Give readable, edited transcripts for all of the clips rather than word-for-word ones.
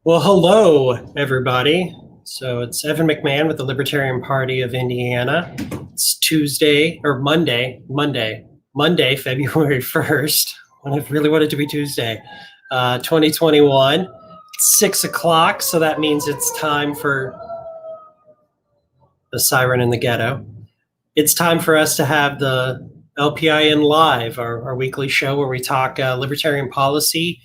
Well, hello, everybody. So it's Evan McMahon with the Libertarian Party of Indiana. It's Tuesday or Monday, February 1st, when I really wanted to be Tuesday, 2021. It's 6 o'clock, so that means it's time for the siren in the ghetto. It's time for us to have the LPIN Live, our weekly show where we talk libertarian policy,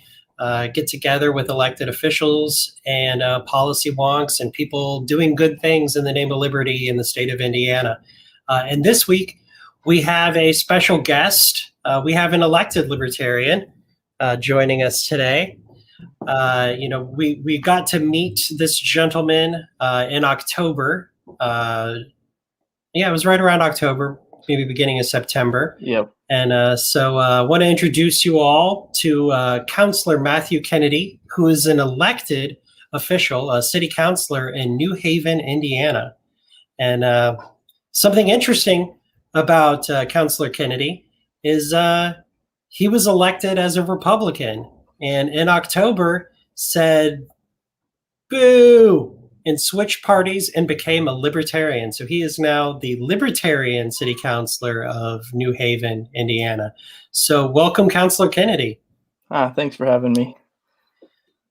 get together with elected officials and policy wonks and people doing good things in the name of liberty in the state of Indiana. And this week, we have a special guest. We have an elected libertarian joining us today. We got to meet this gentleman in October. Yeah, it was right around October, maybe beginning of September. Yep. And so I want to introduce you all to Councilor Matthew Kennedy, who is an elected official, a city councilor in New Haven, Indiana. And something interesting about Councilor Kennedy is he was elected as a Republican, and in October said, boo, and switched parties and became a libertarian. So he is now the Libertarian City Councilor of New Haven, Indiana. So welcome, Councilor Kennedy. Thanks for having me.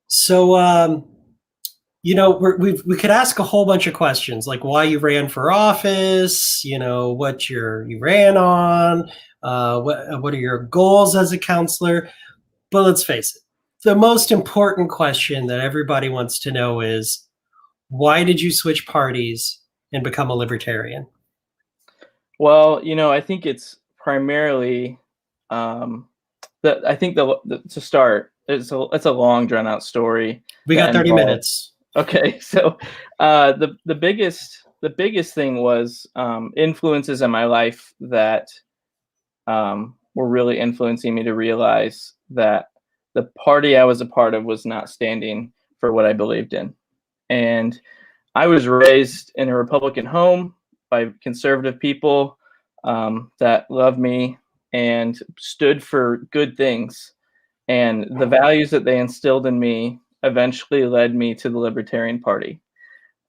So, we could ask a whole bunch of questions, like why you ran for office, what you ran on, what are your goals as a councilor. But let's face it, the most important question that everybody wants to know is, why did you switch parties and become a libertarian? Well, I think it's primarily to start. It's a long, drawn out story. We got 30 minutes. Okay, so the biggest thing was influences in my life that were really influencing me to realize that the party I was a part of was not standing for what I believed in. And I was raised in a Republican home by conservative people that loved me and stood for good things. And the values that they instilled in me eventually led me to the Libertarian Party,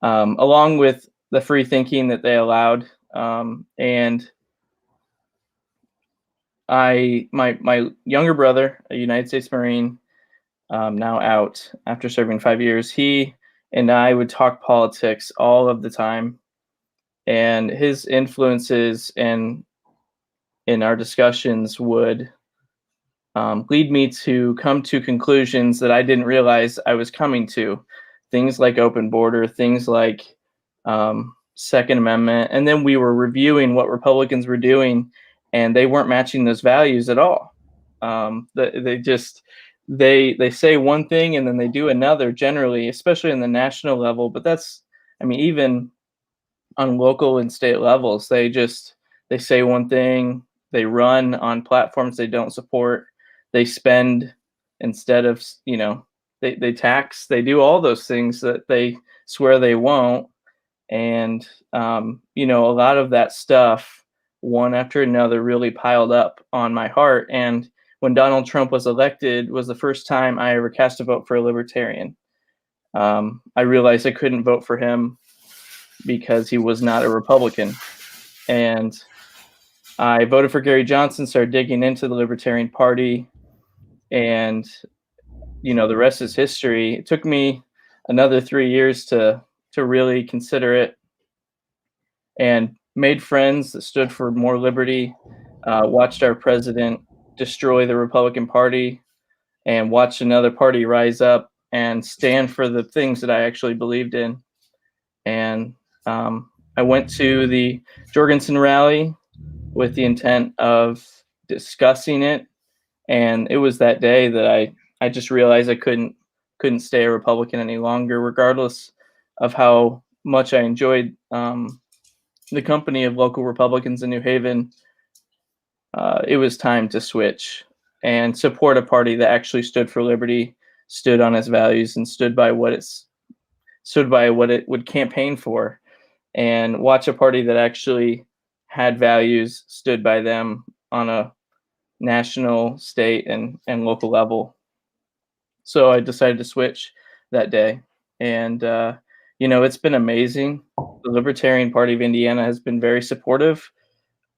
along with the free thinking that they allowed. And my younger brother, a United States Marine, now out after serving 5 years, he and I would talk politics all of the time, and his influences in our discussions would lead me to come to conclusions that I didn't realize I was coming to. Things like open border, things like Second Amendment, and then we were reviewing what Republicans were doing, and they weren't matching those values at all. They say one thing and then they do another, generally, especially in the national level. But even on local and state levels, they say one thing, they run on platforms they don't support, they spend instead of, they tax, they do all those things that they swear they won't. And, a lot of that stuff, one after another, really piled up on my heart. And when Donald Trump was elected, was the first time I ever cast a vote for a libertarian. I realized I couldn't vote for him because he was not a Republican. And I voted for Gary Johnson, started digging into the Libertarian Party, and, the rest is history. It took me another 3 years to really consider it, and made friends that stood for more liberty, watched our president destroy the Republican Party, and watch another party rise up and stand for the things that I actually believed in. And I went to the Jorgensen rally with the intent of discussing it, and it was that day that I just realized I couldn't stay a Republican any longer, regardless of how much I enjoyed the company of local Republicans in New Haven. It was time to switch and support a party that actually stood for liberty, stood on its values, and stood by what it would campaign for, and watch a party that actually had values, stood by them on a national, state, and local level. So I decided to switch. that day. And, it's been amazing. The Libertarian Party of Indiana has been very supportive.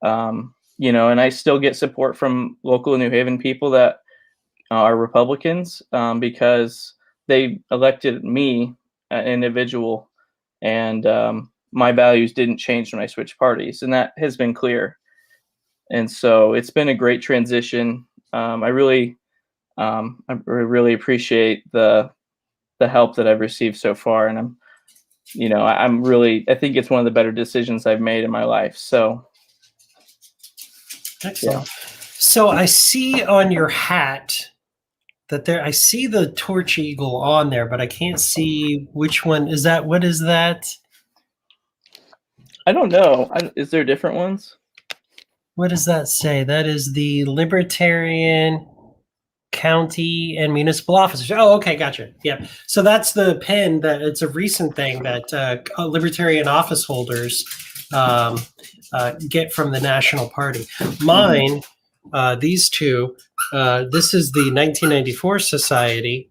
And I still get support from local New Haven people that are Republicans because they elected me, an individual, and my values didn't change when I switched parties, and that has been clear. And so it's been a great transition. I really appreciate the help that I've received so far, and I think it's one of the better decisions I've made in my life. So, excellent. Yeah. So I see on your hat that I see the torch eagle on there, but I can't see which one is that. What is that? I don't know. Is there different ones? What does that say? That is the Libertarian County and Municipal Officers. Oh, okay, gotcha. Yeah. So that's the pin that it's a recent thing that Libertarian office holders get from the National Party. Mine, these two, this is the 1994 Society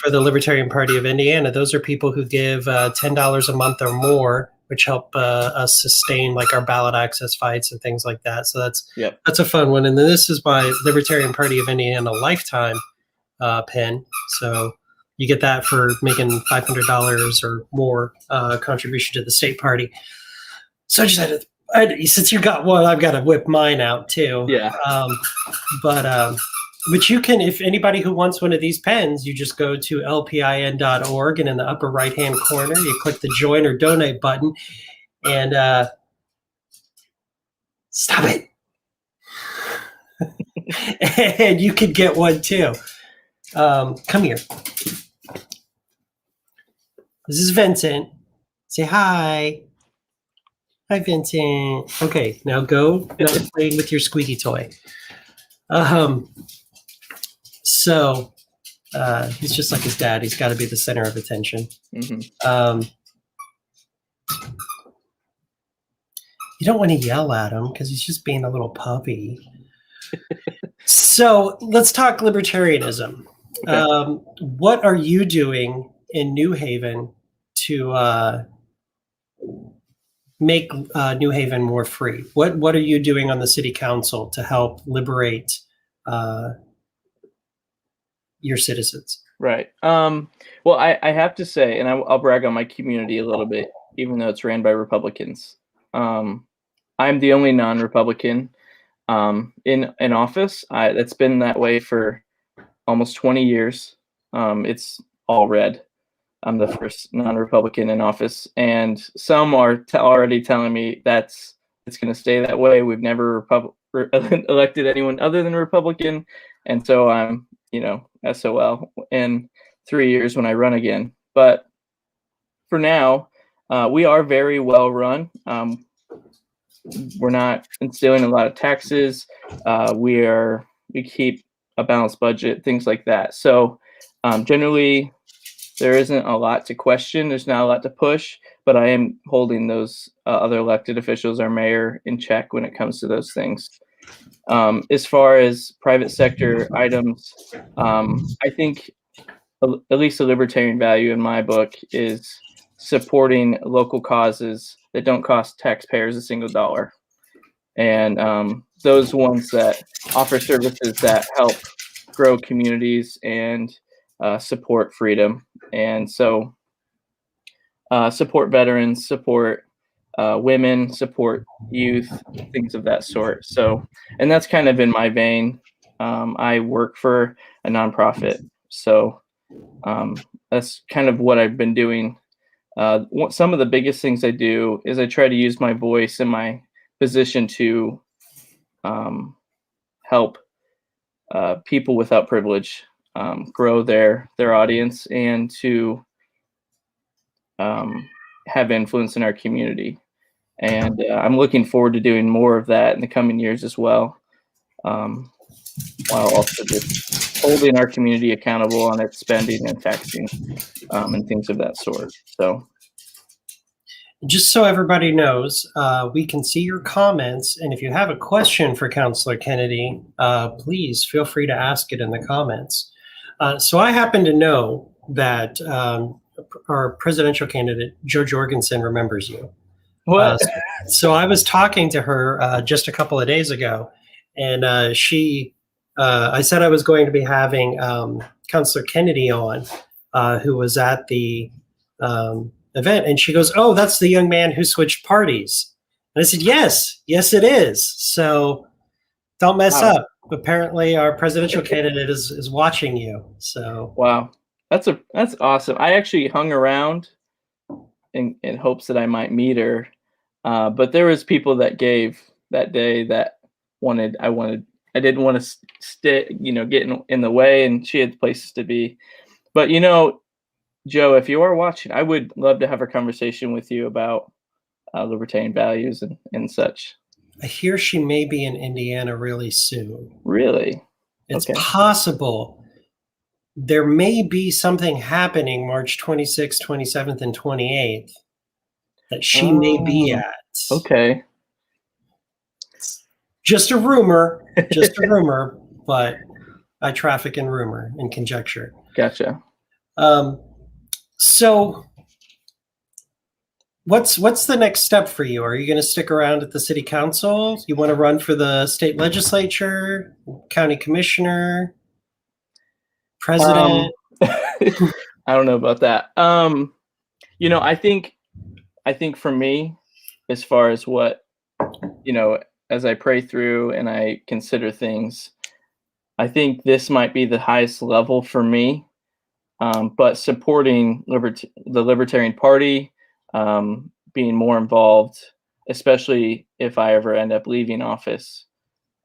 for the Libertarian Party of Indiana. Those are people who give $10 a month or more, which help us sustain like our ballot access fights and things like that. So that's a fun one. And then this is my Libertarian Party of Indiana lifetime pin. So you get that for making $500 or more contribution to the state party. So I just had to, since you got one, I've got to whip mine out too. Yeah. But you can, if anybody who wants one of these pens, you just go to lpin.org, and in the upper right-hand corner, you click the join or donate button, and stop it. And you could get one too. Come here. This is Vincent. Say hi. Hi, Vincent. Okay, now go playing with your squeaky toy. So he's just like his dad. He's got to be the center of attention. You don't want to yell at him because he's just being a little puppy. So let's talk libertarianism. Okay. What are you doing in New Haven to make New Haven more free? What are you doing on the city council to help liberate your citizens? Right. Well, I have to say, and I'll brag on my community a little bit, even though it's ran by Republicans. I'm the only non-Republican in office. That's been that way for almost 20 years. It's all red. I'm the first non-Republican in office, and some are already telling me it's going to stay that way. We've never elected anyone other than a Republican, and so I'm, SOL in 3 years when I run again. But for now, we are very well run. We're not instilling a lot of taxes. We keep a balanced budget, things like that. So generally, there isn't a lot to question. There's not a lot to push, but I am holding those other elected officials, our mayor, in check when it comes to those things. As far as private sector items, I think at least the libertarian value in my book is supporting local causes that don't cost taxpayers a single dollar. And those ones that offer services that help grow communities and support freedom. And so support veterans, support women, support youth, things of that sort. So, and that's kind of in my vein. I work for a nonprofit. So that's kind of what I've been doing. Some of the biggest things I do is I try to use my voice and my position to help people without privilege grow their audience and to have influence in our community. And I'm looking forward to doing more of that in the coming years as well, while also just holding our community accountable on its spending and taxing and things of that sort. So, just so everybody knows, we can see your comments, and if you have a question for Councilor Kennedy, please feel free to ask it in the comments. So I happen to know that our presidential candidate, Joe Jorgensen, remembers you. What? So I was talking to her just a couple of days ago, and I said I was going to be having Councilor Kennedy on, who was at the event, and she goes, "Oh, that's the young man who switched parties." And I said, "Yes, yes, it is." So don't mess Wow. up. Apparently, our presidential candidate is watching you. So Wow. That's awesome. I actually hung around in hopes that I might meet her. But there was people that gave that day that I didn't want to stay, get in the way, and she had places to be. But Joe, if you are watching, I would love to have a conversation with you about libertarian values and such. I hear she may be in Indiana really soon. Really? It's Okay. possible there may be something happening March 26th, 27th, and 28th that she may be Oh, at. okay. Just a rumor, but I traffic in rumor and conjecture. Gotcha. So what's the next step for you? Are you going to stick around at the city council? You want to run for the state legislature, county commissioner, president? I don't know about that. I think for me, as far as what, as I pray through and I consider things, I think this might be the highest level for me. But supporting the Libertarian Party, being more involved, especially if I ever end up leaving office,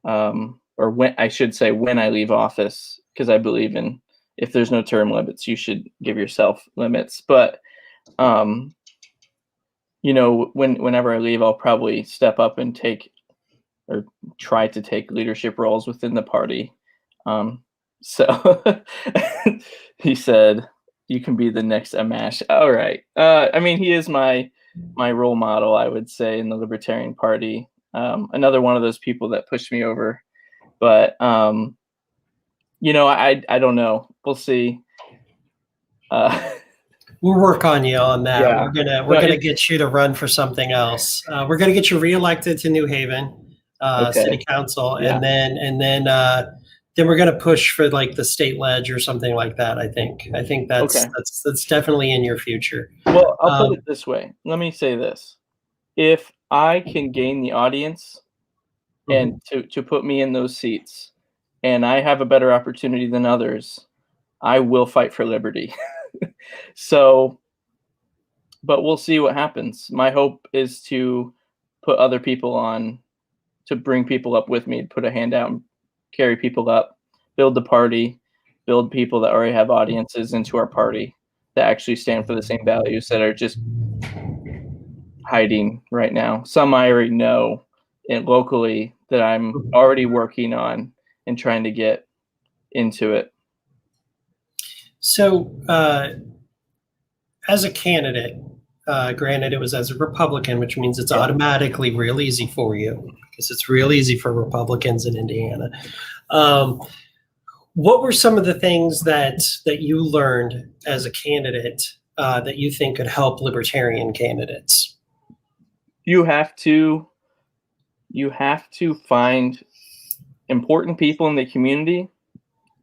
or when I leave office, because I believe in, if there's no term limits, you should give yourself limits. But whenever I leave, I'll probably step up and take or try to take leadership roles within the party. So he said, "You can be the next Amash." All right. I mean, he is my role model, I would say, in the Libertarian Party. Another one of those people that pushed me over. But I don't know. We'll see. We'll work on you on that. Yeah. We're gonna get you to run for something else. We're gonna get you reelected to New Haven City Okay. Council, Yeah. and then we're gonna push for like the state ledge or something like that. I think that's Okay. that's definitely in your future. Well, I'll put it this way. Let me say this: if I can gain the audience and to put me in those seats, and I have a better opportunity than others, I will fight for liberty. So, but we'll see what happens. My hope is to put other people on, to bring people up with me, put a hand out and carry people up, build the party, build people that already have audiences into our party that actually stand for the same values that are just hiding right now. Some I already know and locally that I'm already working on and trying to get into it. So, as a candidate, granted it was as a Republican, which means it's automatically real easy for you because it's real easy for Republicans in Indiana. What were some of the things that you learned as a candidate that you think could help libertarian candidates? You have to find important people in the community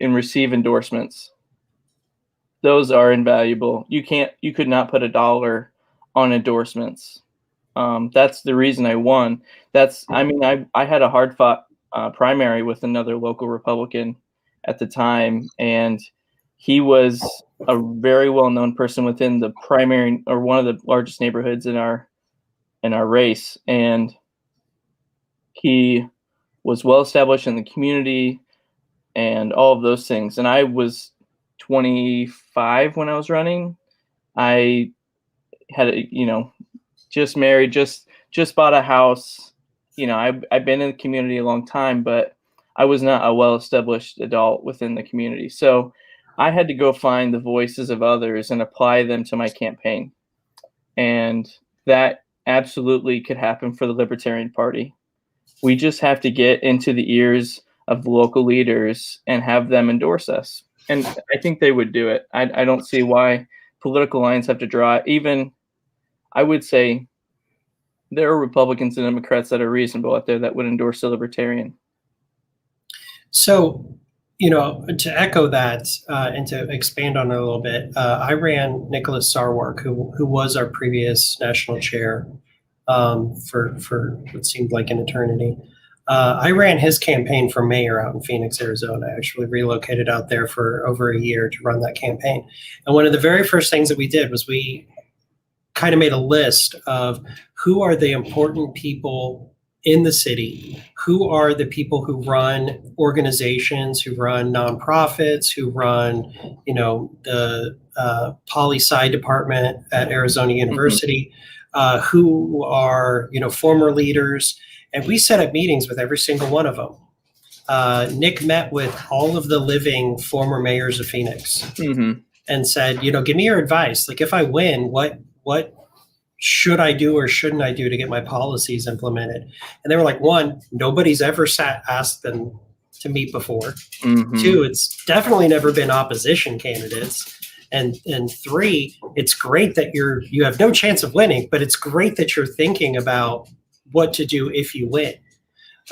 and receive endorsements. Those are invaluable. You could not put $1 on endorsements. That's the reason I won. I had a hard fought primary with another local Republican at the time, and he was a very well known person within the primary, or one of the largest neighborhoods in our race, and he was well established in the community and all of those things. And I was 25 when I was running. I had just married, just bought a house. I've been in the community a long time, but I was not a well-established adult within the community. So I had to go find the voices of others and apply them to my campaign. And that absolutely could happen for the Libertarian Party. We just have to get into the ears of the local leaders and have them endorse us. And I think they would do it. I don't see why political lines have to draw. Even I would say there are Republicans and Democrats that are reasonable out there that would endorse the Libertarian. So, to echo that and to expand on it a little bit, I ran Nicholas Sarwark, who was our previous national chair for what seemed like an eternity. I ran his campaign for mayor out in Phoenix, Arizona. I actually relocated out there for over a year to run that campaign. And one of the very first things that we did was we kind of made a list of who are the important people in the city, who are the people who run organizations, who run nonprofits, who run, the poli-sci department at Arizona University, who are, former leaders. And we set up meetings with every single one of them. Nick met with all of the living former mayors of Phoenix and said, give me your advice. Like, if I win, what should I do or shouldn't I do to get my policies implemented? And they were like, one, nobody's ever asked them to meet before. Two, it's definitely never been opposition candidates. And three, it's great that you have no chance of winning, but it's great that you're thinking about what to do if you win.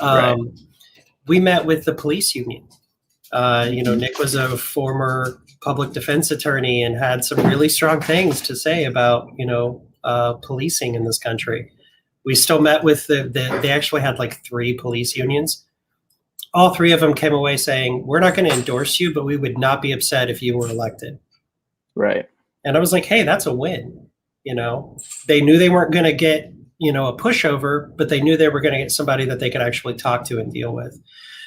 Right. We met with the police union. Nick was a former public defense attorney and had some really strong things to say about, policing in this country. We still met with they actually had like 3 police unions. All 3 of them came away saying, we're not going to endorse you, but we would not be upset if you were elected. Right. And I was like, hey, that's a win. They knew they weren't going to get, a pushover, but they knew they were going to get somebody that they could actually talk to and deal with.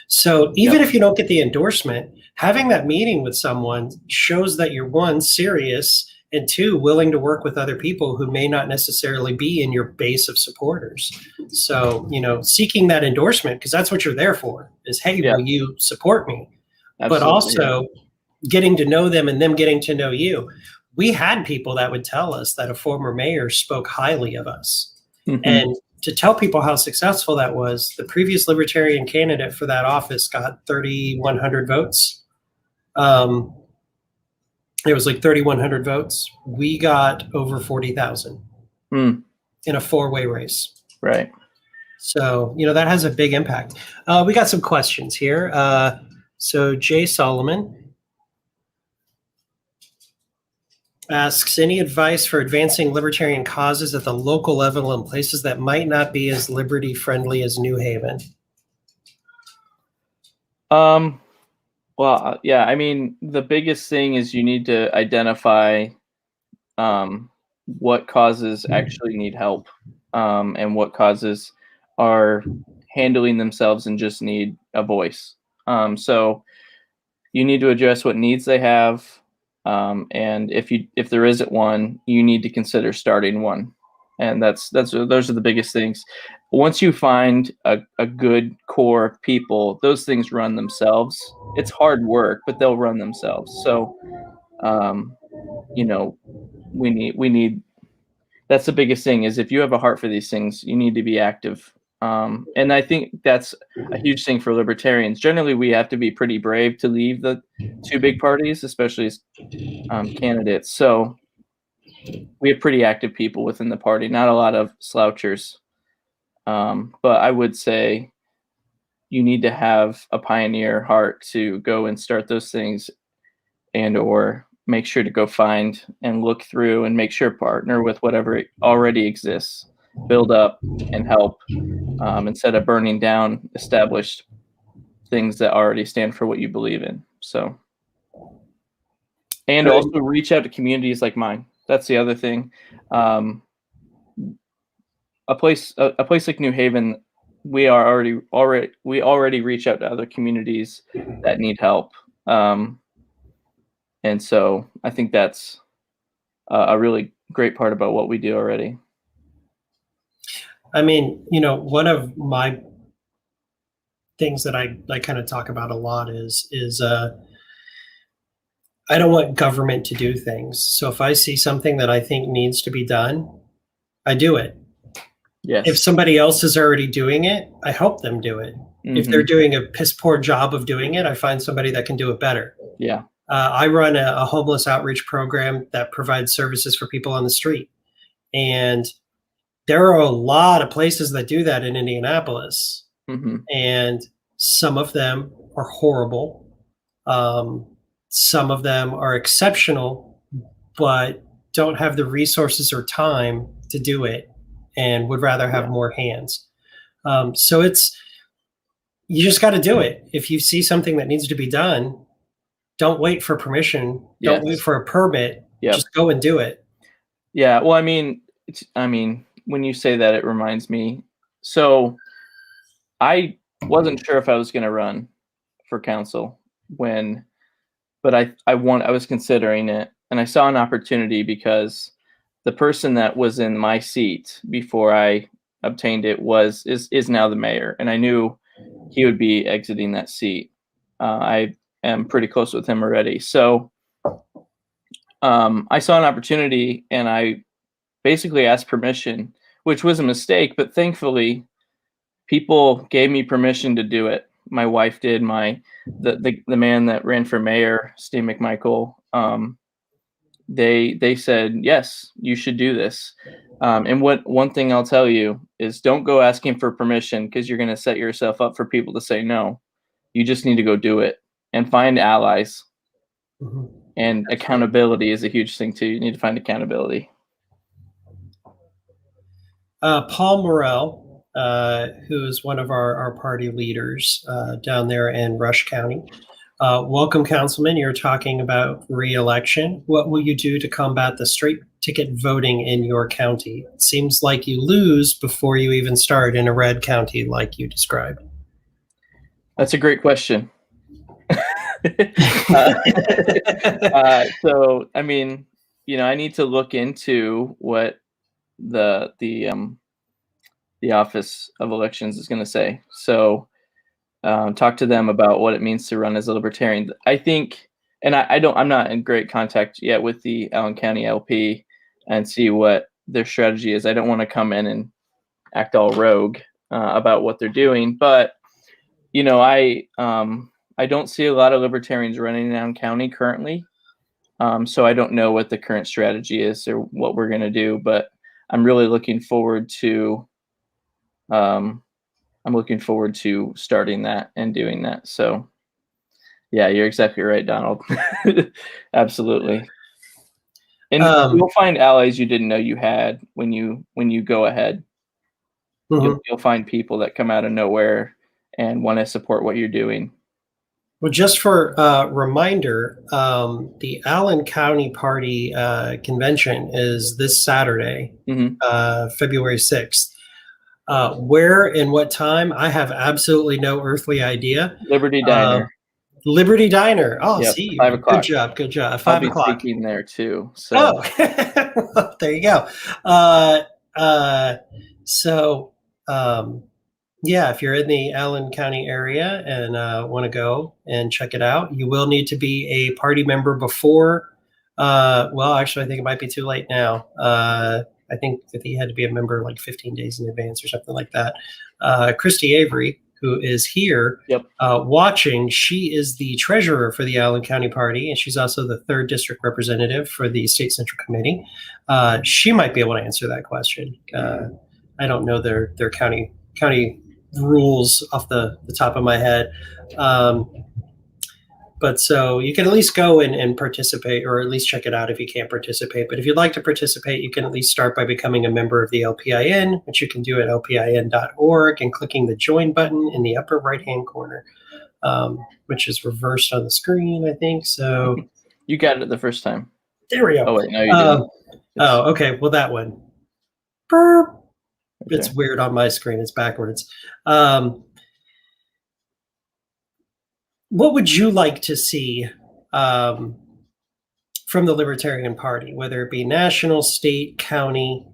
So even if you don't get the endorsement, having that meeting with someone shows that you're, 1, serious, and 2, willing to work with other people who may not necessarily be in your base of supporters. So, seeking that endorsement, because that's what you're there for, is, hey, will you support me? Absolutely, but also getting to know them and them getting to know you. We had people that would tell us that a former mayor spoke highly of us. And to tell people how successful that was, the previous Libertarian candidate for that office got 3,100 votes. It was like 3,100 votes. We got over 40,000 in a 4-way race. Right. So, that has a big impact. We got some questions here. So Jay Solomon asks, any advice for advancing libertarian causes at the local level in places that might not be as liberty friendly as New Haven? Well, yeah, I mean, the biggest thing is you need to identify what causes actually need help, and what causes are handling themselves and just need a voice. So you need to address what needs they have. And if there isn't one, you need to consider starting one. And those are the biggest things. Once you find a good core of people, those things run themselves. It's hard work, but they'll run themselves. So, we need, that's the biggest thing, is if you have a heart for these things, you need to be active. And I think that's a huge thing for libertarians. Generally, we have to be pretty brave to leave the 2 big parties, especially as candidates. So we have pretty active people within the party, not a lot of slouchers. But I would say you need to have a pioneer heart to go and start those things, and or make sure to go find and look through and make sure partner with whatever already exists, build up and help, instead of burning down established things that already stand for what you believe in. So, and also reach out to communities like mine. That's the other thing. A place like New Haven, we already reach out to other communities that need help. And so I think that's a really great part about what we do already. I mean, one of my things that I kind of talk about a lot is I don't want government to do things. So if I see something that I think needs to be done, I do it. Yes. If somebody else is already doing it, I help them do it. If they're doing a piss poor job of doing it, I find somebody that can do it better. Yeah. I run a homeless outreach program that provides services for people on the street. And there are a lot of places that do that in Indianapolis. Mm-hmm. And some of them are horrible. Some of them are exceptional, but don't have the resources or time to do it and would rather have more hands. So you just got to do it. If you see something that needs to be done, don't wait for permission. Yes. Don't wait for a permit. Yep. Just go and do it. Yeah. Well, I mean, when you say that, it reminds me. So I wasn't sure if I was going to run for council but I was considering it, and I saw an opportunity because the person that was in my seat before I obtained it is now the mayor, and I knew he would be exiting that seat. I am pretty close with him already, so I saw an opportunity, and I basically asked permission, which was a mistake, but thankfully people gave me permission to do it. My wife did. The man that ran for mayor, Steve McMichael, they said, yes, you should do this. And one thing I'll tell you is don't go asking for permission, because you're going to set yourself up for people to say no. You just need to go do it and find allies. Mm-hmm. And accountability is a huge thing too. You need to find accountability. Paul Morrell, who is one of our party leaders down there in Rush County. Welcome, Councilman. You're talking about re-election. What will you do to combat the straight ticket voting in your county? It seems like you lose before you even start in a red county like you described. That's a great question. So, I mean, I need to look into what the Office of Elections is going to say. So talk to them about what it means to run as a Libertarian. I think, and I'm not in great contact yet with the Allen County LP and see what their strategy is. I don't want to come in and act all rogue about what they're doing, but I don't see a lot of Libertarians running in Allen County currently. So I don't know what the current strategy is or what we're going to do, but I'm really looking forward to starting that and doing that. So yeah, you're exactly right, Donald. Absolutely. And you'll find allies you didn't know you had when you go ahead. Mm-hmm. You'll find people that come out of nowhere and want to support what you're doing. Well, just for reminder, the Allen County Party convention is this Saturday, mm-hmm. February 6th. Where and what time, I have absolutely no earthly idea. Liberty Diner. Liberty Diner. Oh, yep, see, 5 o'clock. Good job. 5 I'll be o'clock. speaking there too. So. Oh, there you go. Yeah, if you're in the Allen County area and want to go and check it out, you will need to be a party member before. Well, actually, I think it might be too late now. I think that he had to be a member like 15 days in advance or something like that. Christy Avery, who is here watching, she is the treasurer for the Allen County Party, and she's also the 3rd District representative for the State Central Committee. She might be able to answer that question. I don't know their county rules off the top of my head. But so you can at least go and participate, or at least check it out if you can't participate. But if you'd like to participate, you can at least start by becoming a member of the LPIN, which you can do at lpin.org and clicking the join button in the upper right-hand corner, which is reversed on the screen, I think. So you got it the first time. There we go. Oh, wait, no, you didn't. Oh, okay. Well, that one. Burp. Okay. It's weird on my screen. It's backwards. What would you like to see from the Libertarian Party, whether it be national, state, county?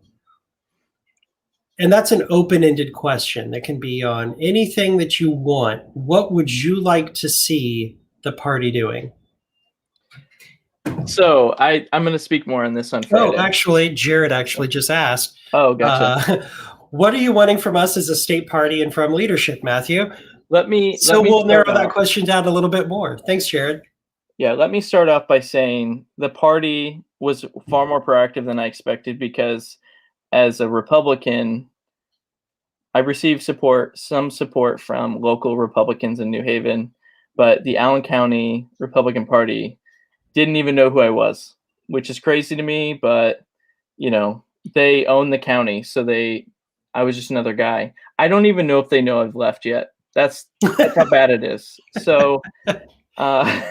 And that's an open-ended question that can be on anything that you want. What would you like to see the party doing? So I'm going to speak more on this on Friday. Oh, actually, Jared just asked. Oh, gotcha. What are you wanting from us as a state party and from leadership, Matthew? We'll narrow that question down a little bit more. Thanks, Jared. Yeah, let me start off by saying the party was far more proactive than I expected because as a Republican, I received some support from local Republicans in New Haven, but the Allen County Republican Party didn't even know who I was, which is crazy to me, but you know, they own the county, so I was just another guy. I don't even know if they know I've left yet. That's how bad it is. So, uh,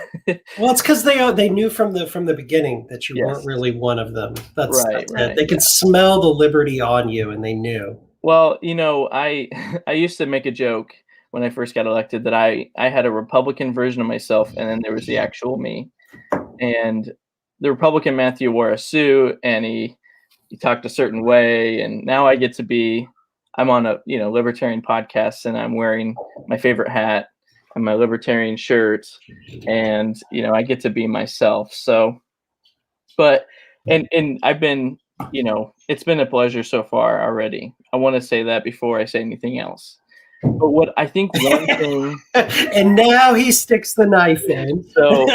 Well, it's because they knew from the beginning that you yes, weren't really one of them. right, That's it. right, They could smell the liberty on you, and they knew. Well, I I used to make a joke when I first got elected that I had a Republican version of myself, and then there was the actual me. And the Republican Matthew wore a suit, and he talked a certain way, and now I get to be. I'm on a libertarian podcast, and I'm wearing my favorite hat and my libertarian shirt, and I get to be myself. So, but and I've been it's been a pleasure so far already. I want to say that before I say anything else. But what I think one thing And now he sticks the knife in. so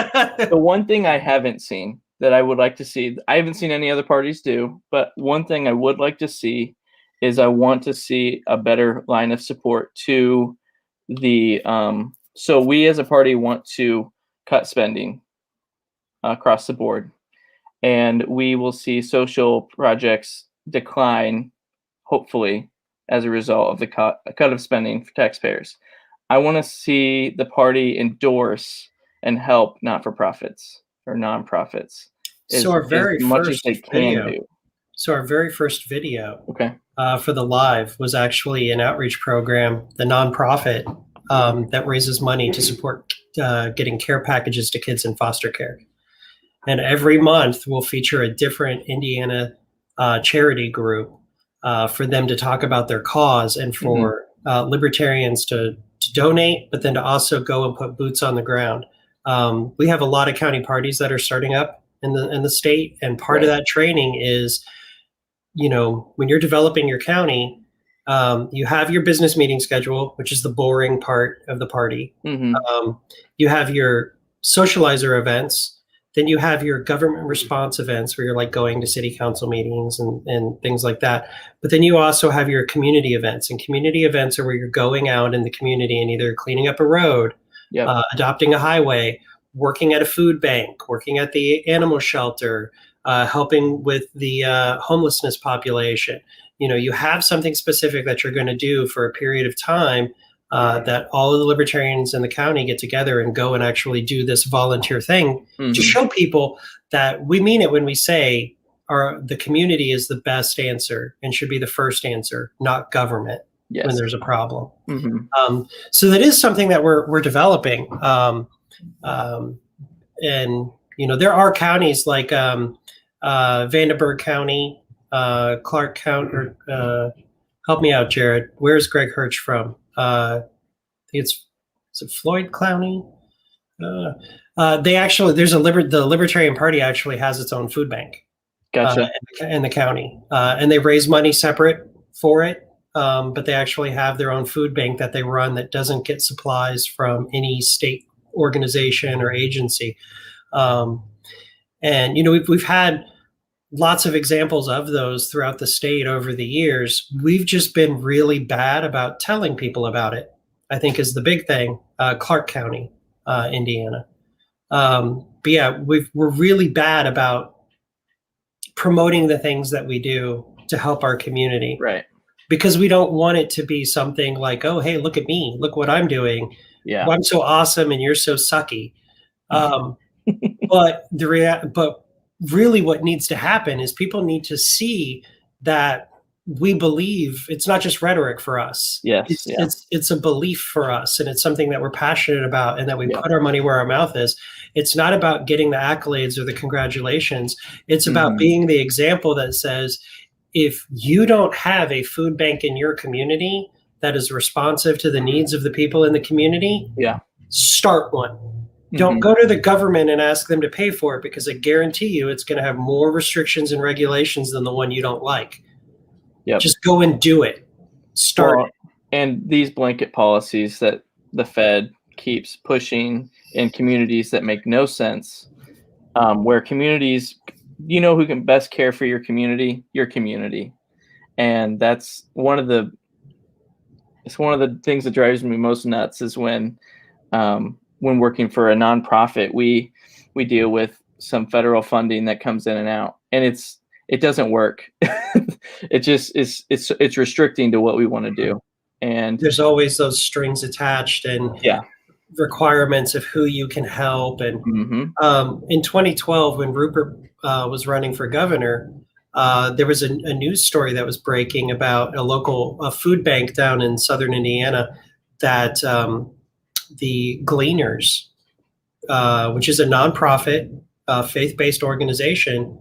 the one thing I haven't seen that I would like to see, I haven't seen any other parties do, but one thing I would like to see is I want to see a better line of support to the so we as a party want to cut spending across the board, and we will see social projects decline, hopefully, as a result of the cut of spending for taxpayers. I want to see the party endorse and help not-for-profits or nonprofits So our very as much as first they can video. do. So our very first video Okay. for the live was actually an outreach program, the nonprofit that raises money to support getting care packages to kids in foster care. And every month we'll feature a different Indiana charity group for them to talk about their cause and for libertarians to donate, but then to also go and put boots on the ground. We have a lot of county parties that are starting up in the state, and part of that training is, when you're developing your county, you have your business meeting schedule, which is the boring part of the party. You have your socializer events. Then you have your government response events where you're like going to city council meetings and things like that. But then you also have your community events, and community events are where you're going out in the community and either cleaning up a road, adopting a highway, working at a food bank, working at the animal shelter, helping with the homelessness population. You have something specific that you're going to do for a period of time that all of the libertarians in the county get together and go and actually do this volunteer thing to show people that we mean it when we say the community is the best answer and should be the first answer, not government when there's a problem. So that is something that we're developing. And there are counties like Vandenberg County, Clark County, help me out, Jared. Where's Greg Hirsch from? I think is it Floyd County? They actually, the Libertarian Party actually has its own food bank. Gotcha. In the county, and they raise money separate for it, but they actually have their own food bank that they run that doesn't get supplies from any state organization or agency. And we've had lots of examples of those throughout the state over the years. We've just been really bad about telling people about it, I think is the big thing. Clark County, Indiana. But yeah, we're really bad about promoting the things that we do to help our community. Right. Because we don't want it to be something like, oh, hey, look at me. Look what I'm doing. Yeah. Well, I'm so awesome and you're so sucky. But really what needs to happen is people need to see that we believe it's not just rhetoric for us. Yes. It's a belief for us, and it's something that we're passionate about and that we put our money where our mouth is. It's not about getting the accolades or the congratulations. It's about being the example that says, if you don't have a food bank in your community that is responsive to the needs of the people in the community, start one. Don't go to the government and ask them to pay for it, because I guarantee you it's going to have more restrictions and regulations than the one you don't like. Just go and do it. Start. And these blanket policies that the Fed keeps pushing in communities that make no sense, where communities, who can best care for your community? Your community. And that's one of the things that drives me most nuts is when working for a nonprofit, we deal with some federal funding that comes in and out, and it doesn't work. It just it's restricting to what we want to do. And there's always those strings attached and yeah, requirements of who you can help. And in 2012, when Rupert was running for governor, there was a news story that was breaking about a local food bank down in southern Indiana that the Gleaners, which is a nonprofit, faith-based organization,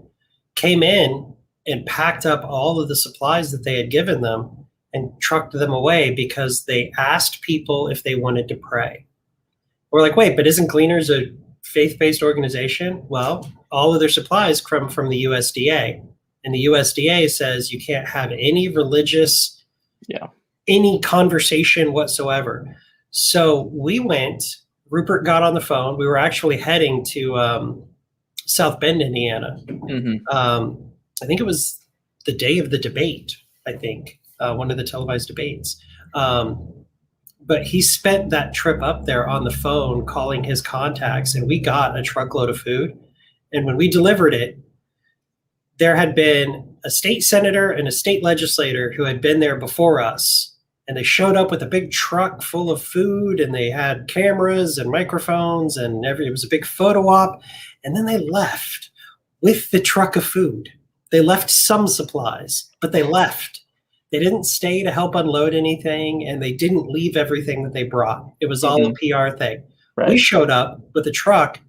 came in and packed up all of the supplies that they had given them and trucked them away because they asked people if they wanted to pray. We're like, wait, but isn't Gleaners a faith-based organization? Well, all of their supplies come from the USDA. And the USDA says you can't have any religious, any conversation whatsoever. So we went, Rupert got on the phone. We were actually heading to South Bend, Indiana. I think it was the day of the debate, one of the televised debates. But he spent that trip up there on the phone calling his contacts, and we got a truckload of food. And when we delivered it, there had been a state senator and a state legislator who had been there before us, and they showed up with a big truck full of food, and they had cameras and microphones, and it was a big photo op. And then they left with the truck of food. They left some supplies, but they left. They didn't stay to help unload anything, and they didn't leave everything that they brought. It was all a PR thing. Right. We showed up with a truck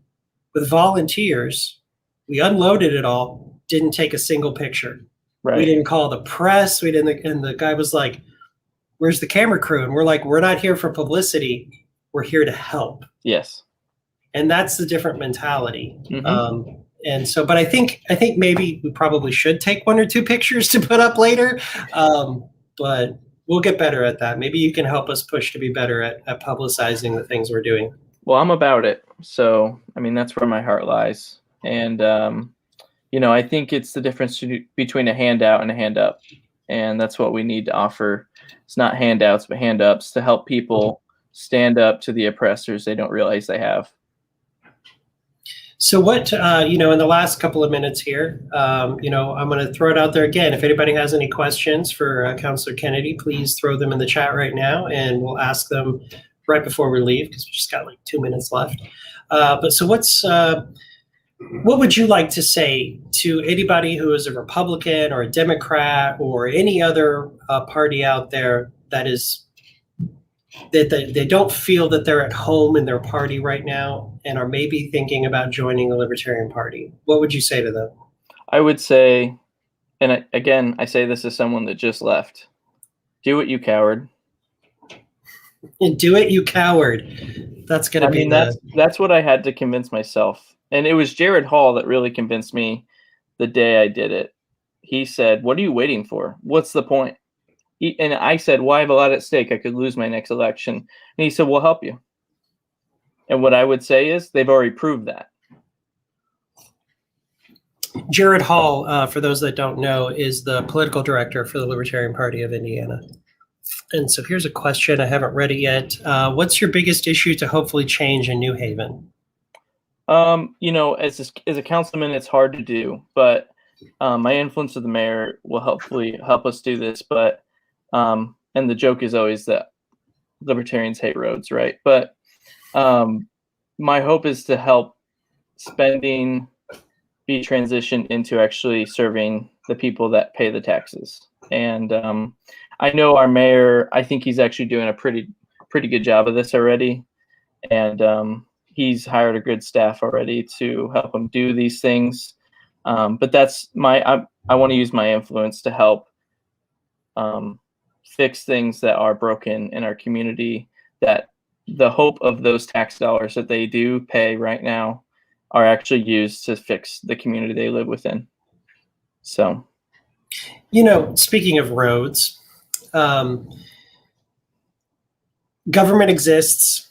with volunteers. We unloaded it all, didn't take a single picture. Right. We didn't call the press. We didn't. And the guy was like, "Where's the camera crew?" And we're like, "We're not here for publicity. We're here to help." Yes. And that's the different mentality. And so, but I think maybe we probably should take one or two pictures to put up later. But we'll get better at that. Maybe you can help us push to be better at publicizing the things we're doing. Well, I'm about it. So, I mean, that's where my heart lies. And, I think it's the difference between a handout and a hand up. And that's what we need to offer. It's not handouts, but hand ups to help people stand up to the oppressors they don't realize they have. So what, in the last couple of minutes here, I'm going to throw it out there again. If anybody has any questions for Councilor Kennedy, please throw them in the chat right now, and we'll ask them right before we leave because we just got like 2 minutes left. What would you like to say to anybody who is a Republican or a Democrat or any other party out there that they don't feel that they're at home in their party right now and are maybe thinking about joining the Libertarian Party? What would you say to them? I would say, and again, I say this as someone that just left, do it, you coward. And do it, you coward. That's going to be that's what I had to convince myself. And it was Jared Hall that really convinced me the day I did it. He said, "What are you waiting for? What's the point?" And I said, "Well, I have a lot at stake. I could lose my next election." And he said, "We'll help you." And what I would say is they've already proved that. Jared Hall, for those that don't know, is the political director for the Libertarian Party of Indiana. And so here's a question. I haven't read it yet. What's your biggest issue to hopefully change in New Haven? As a councilman, it's hard to do, but my influence with the mayor will hopefully help us do this. But and the joke is always that libertarians hate roads, right? But my hope is to help spending be transitioned into actually serving the people that pay the taxes. And I know our mayor, I think he's actually doing a pretty good job of this already. And he's hired a good staff already to help him do these things. But that's I want to use my influence to help fix things that are broken in our community, that the hope of those tax dollars that they do pay right now are actually used to fix the community they live within. So, speaking of roads, government exists.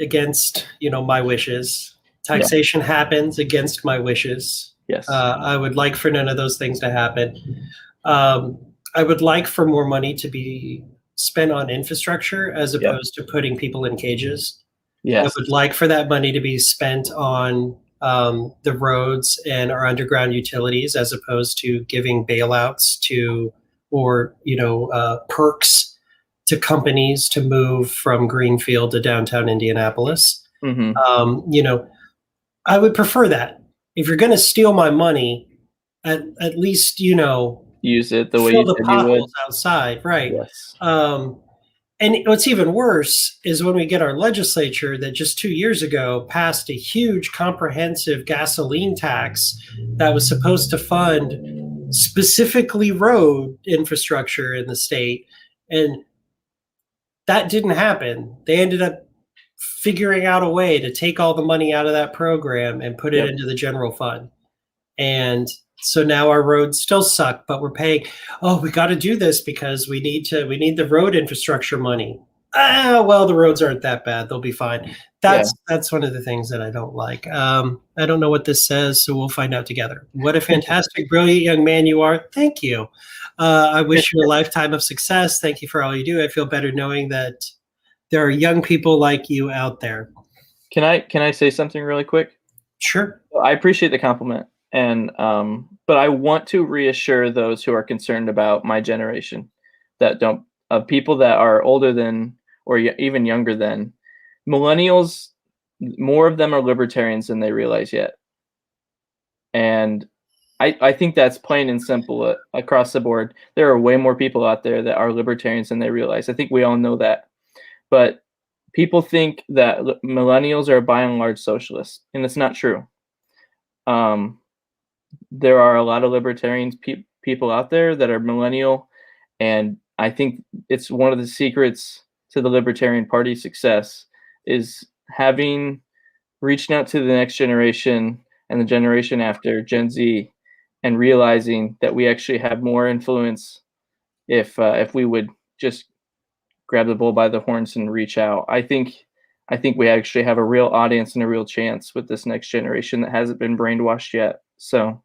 against, my wishes. Taxation happens against my wishes. Yes. I would like for none of those things to happen. I would like for more money to be spent on infrastructure as opposed to putting people in cages. I Yes. would like for that money to be spent on the roads and our underground utilities as opposed to giving bailouts to or perks to companies to move from Greenfield to downtown Indianapolis. I would prefer that. If you're going to steal my money, at least Use it the way fill you the said you would. potholes outside, right? Yes. And what's even worse is when we get our legislature that just 2 years ago passed a huge comprehensive gasoline tax that was supposed to fund specifically road infrastructure in the state. And that didn't happen. They ended up figuring out a way to take all the money out of that program and put it into the general fund. And so now our roads still suck, but we're paying, we got to do this because we need the road infrastructure money. Well, the roads aren't that bad. They'll be fine. That's one of the things that I don't like. I don't know what this says, so we'll find out together. What a fantastic, brilliant young man you are. Thank you. I wish you a lifetime of success. Thank you for all you do. I feel better knowing that there are young people like you out there. Can I say something really quick? Sure. I appreciate the compliment. And but I want to reassure those who are concerned about my generation that don't people that are older than or even younger than millennials. More of them are libertarians than they realize yet, and I think that's plain and simple across the board. There are way more people out there that are libertarians than they realize. I think we all know that, but people think that millennials are by and large socialists, and it's not true. There are a lot of libertarian people out there that are millennial, and I think it's one of the secrets to the Libertarian Party success is having reached out to the next generation and the generation after, Gen Z, and realizing that we actually have more influence if we would just grab the bull by the horns and reach out. I think we actually have a real audience and a real chance with this next generation that hasn't been brainwashed yet. So.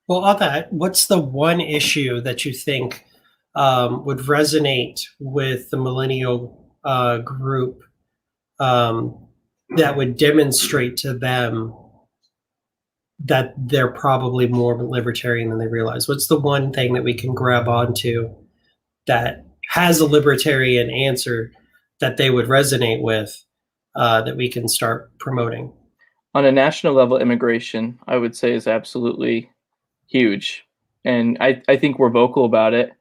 Well, on that, what's the one issue that you think would resonate with the millennial group that would demonstrate to them that they're probably more libertarian than they realize? What's the one thing that we can grab onto that has a libertarian answer that they would resonate with that we can start promoting? On a national level, immigration, I would say, is absolutely huge, and I think we're vocal about it.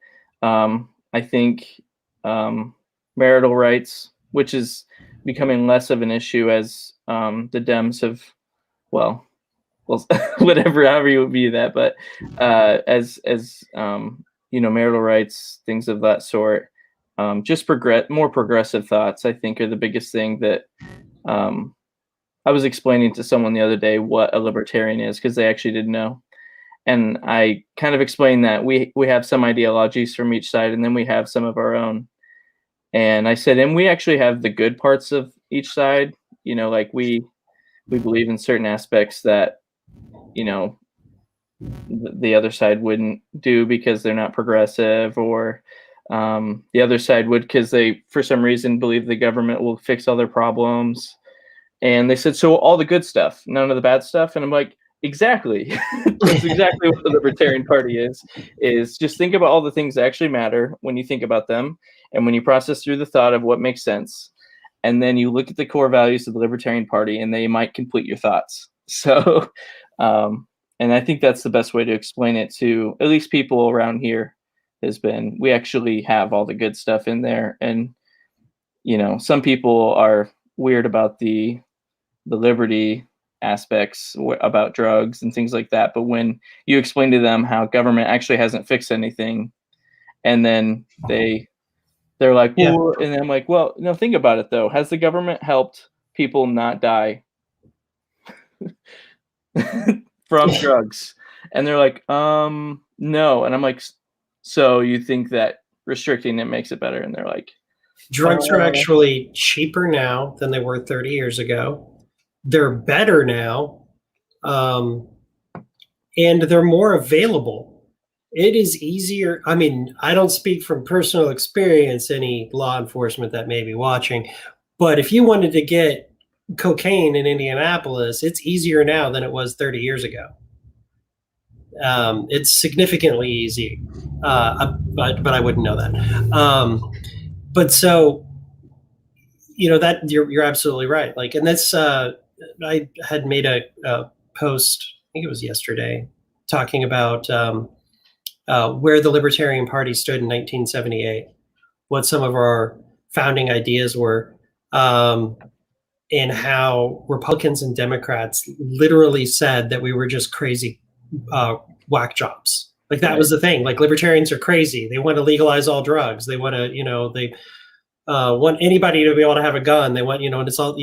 I think marital rights, which is becoming less of an issue as the Dems have, well, whatever, however you view that, but as marital rights, things of that sort, just more progressive thoughts, I think, are the biggest thing that I was explaining to someone the other day what a libertarian is because they actually didn't know. And I kind of explained that we have some ideologies from each side, and then we have some of our own. And I said, and we actually have the good parts of each side. Like we believe in certain aspects that, the other side wouldn't do because they're not progressive, or the other side would because they, for some reason, believe the government will fix all their problems. And they said, so all the good stuff, none of the bad stuff. And I'm like, exactly. That's exactly what the Libertarian Party is just think about all the things that actually matter when you think about them, and when you process through the thought of what makes sense, and then you look at the core values of the Libertarian Party, and they might complete your thoughts. So and I think that's the best way to explain it to at least people around here, has been we actually have all the good stuff in there. And some people are weird about the liberty aspects about drugs and things like that, but when you explain to them how government actually hasn't fixed anything, and then they're like, well, and I'm like, well, no, think about it though. Has the government helped people not die from drugs? And they're like, no. And I'm like, so you think that restricting it makes it better? And they're like, Drugs are actually cheaper now than they were 30 years ago. They're better now, and they're more available. It is easier. I mean, I don't speak from personal experience, any law enforcement that may be watching, but if you wanted to get cocaine in Indianapolis, it's easier now than it was 30 years ago. It's significantly easy, but I wouldn't know that. But so, that you're absolutely right. Like, and that's I had made a post, I think it was yesterday, talking about where the Libertarian Party stood in 1978, what some of our founding ideas were, and how Republicans and Democrats literally said that we were just crazy whack jobs. Like that was the thing. Like libertarians are crazy. They want to legalize all drugs. They want to, they want anybody to be able to have a gun. They want, and it's all,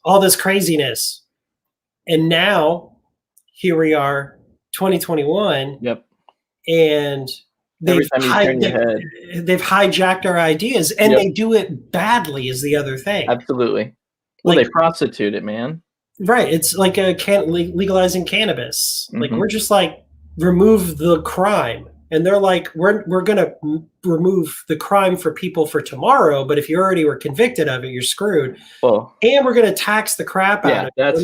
all this craziness. And now here we are, 2021. Yep. And they've hijacked our ideas, and they do it badly is the other thing. Absolutely. Well, they prostitute it, man. Right. It's like legalizing cannabis. Like we're just like, remove the crime. And they're like, we're going to remove the crime for people for tomorrow. But if you already were convicted of it, you're screwed. Well, and we're going to tax the crap out of it.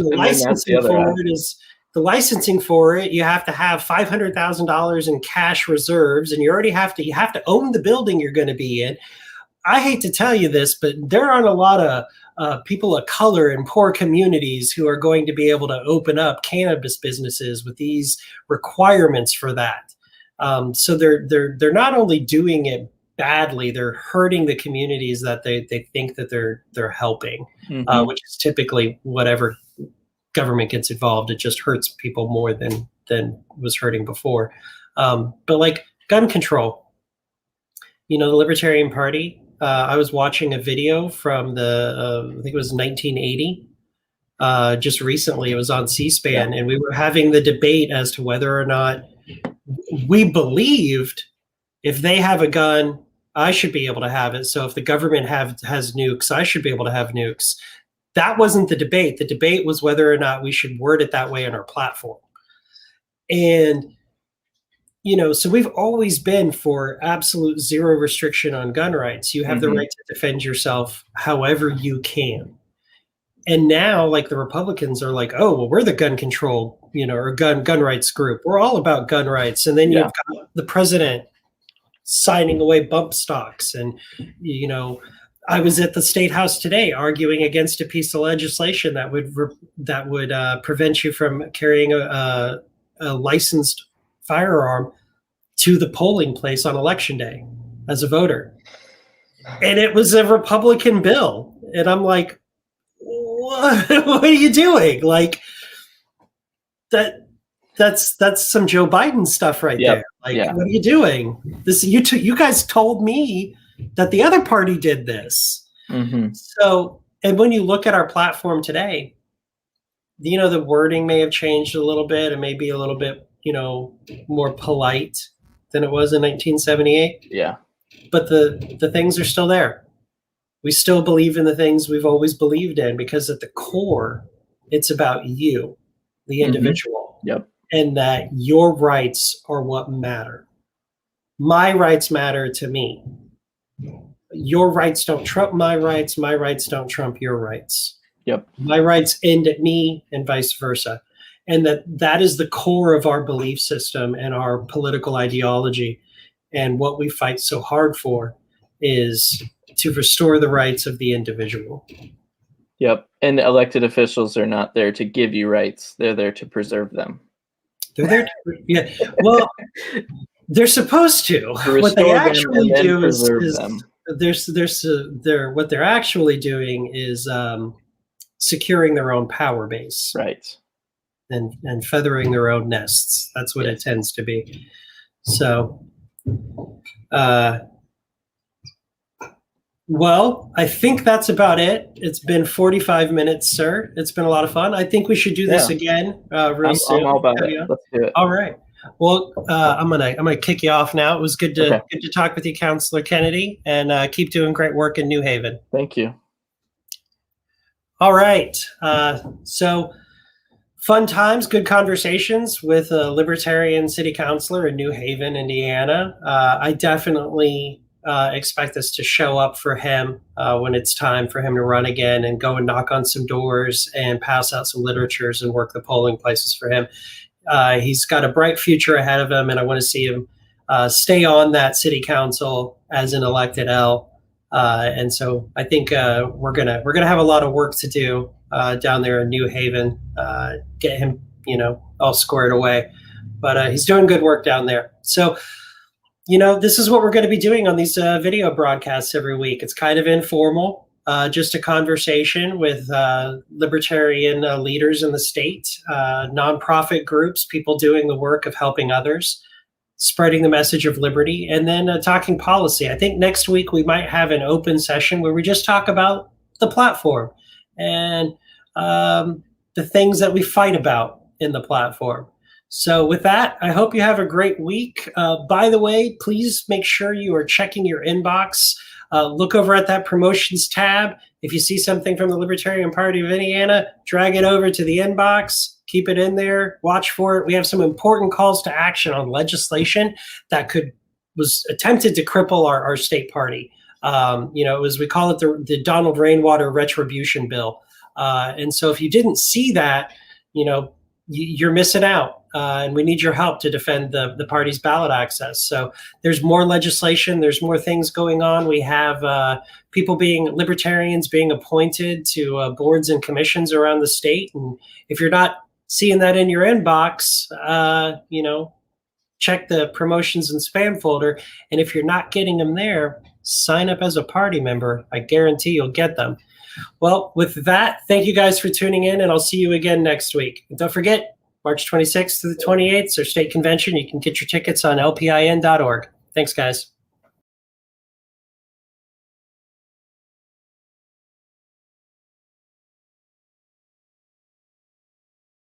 The licensing for it, you have to have $500,000 in cash reserves, and you already have to own the building you're going to be in. I hate to tell you this, but there aren't a lot of people of color in poor communities who are going to be able to open up cannabis businesses with these requirements for that. So they're not only doing it badly, they're hurting the communities that they think that they're helping, which is typically whatever government gets involved, it just hurts people more than was hurting before. But like gun control, the Libertarian Party. I was watching a video from the I think it was 1980. Just recently, it was on C-SPAN, and we were having the debate as to whether or not we believed if they have a gun, I should be able to have it. So if the government has nukes, I should be able to have nukes. That wasn't the debate. The debate was whether or not we should word it that way in our platform. And, so we've always been for absolute zero restriction on gun rights. You have the right to defend yourself however you can. And now, like, the Republicans are like, oh, well, we're the gun control, or gun rights group. We're all about gun rights. And then you've got the president signing away bump stocks. And, I was at the State House today arguing against a piece of legislation that would prevent you from carrying a licensed firearm to the polling place on Election Day as a voter. And it was a Republican bill. And I'm like, what are you doing? Like that's some Joe Biden stuff right there. Like, what are you doing? You guys told me that the other party did this. So, and when you look at our platform today, the wording may have changed a little bit. It may be a little bit, more polite than it was in 1978. Yeah. But the things are still there. We still believe in the things we've always believed in, because at the core, it's about you, the individual. Yep. And that your rights are what matter. My rights matter to me. Your rights don't trump my rights. My rights don't trump your rights. Yep. My rights end at me and vice versa. And that is the core of our belief system and our political ideology. And what we fight so hard for is to restore the rights of the individual. Yep. And elected officials are not there to give you rights. They're there to preserve them. They're there to, well, they're supposed to. What they actually do is what they're actually doing is securing their own power base. Right. And feathering their own nests. That's what it tends to be. So, well, I think that's about it. It's been 45 minutes, sir. It's been a lot of fun. I think we should do this again real soon. I'm all about it. Let's do it. All right. Well, I'm gonna kick you off now. It was good to talk with you, Councilor Kennedy, and keep doing great work in New Haven. Thank you. All right. So fun times, good conversations with a Libertarian City Councilor in New Haven, Indiana. I definitely expect this to show up for him when it's time for him to run again and go and knock on some doors and pass out some literatures and work the polling places for him. He's got a bright future ahead of him, and I want to see him stay on that city council as an elected L. And so I think we're gonna have a lot of work to do down there in New Haven, get him, all squared away. But he's doing good work down there. So, this is what we're going to be doing on these video broadcasts every week. It's kind of informal, just a conversation with libertarian leaders in the state, nonprofit groups, people doing the work of helping others, spreading the message of liberty, and then talking policy. I think next week we might have an open session where we just talk about the platform and the things that we fight about in the platform. So with that, I hope you have a great week. By the way, please make sure you are checking your inbox. Look over at that promotions tab. If you see something from the Libertarian Party of Indiana, drag it over to the inbox. Keep it in there. Watch for it. We have some important calls to action on legislation that was attempted to cripple our state party. We call it the Donald Rainwater Retribution Bill. And so if you didn't see that, you're missing out. And we need your help to defend the party's ballot access. So there's more legislation. There's more things going on. We have libertarians being appointed to boards and commissions around the state. And if you're not seeing that in your inbox, check the promotions and spam folder. And if you're not getting them there, sign up as a party member. I guarantee you'll get them. Well, with that, thank you guys for tuning in, and I'll see you again next week. And don't forget, March 26th to the 28th, our state convention. You can get your tickets on lpin.org. Thanks, guys.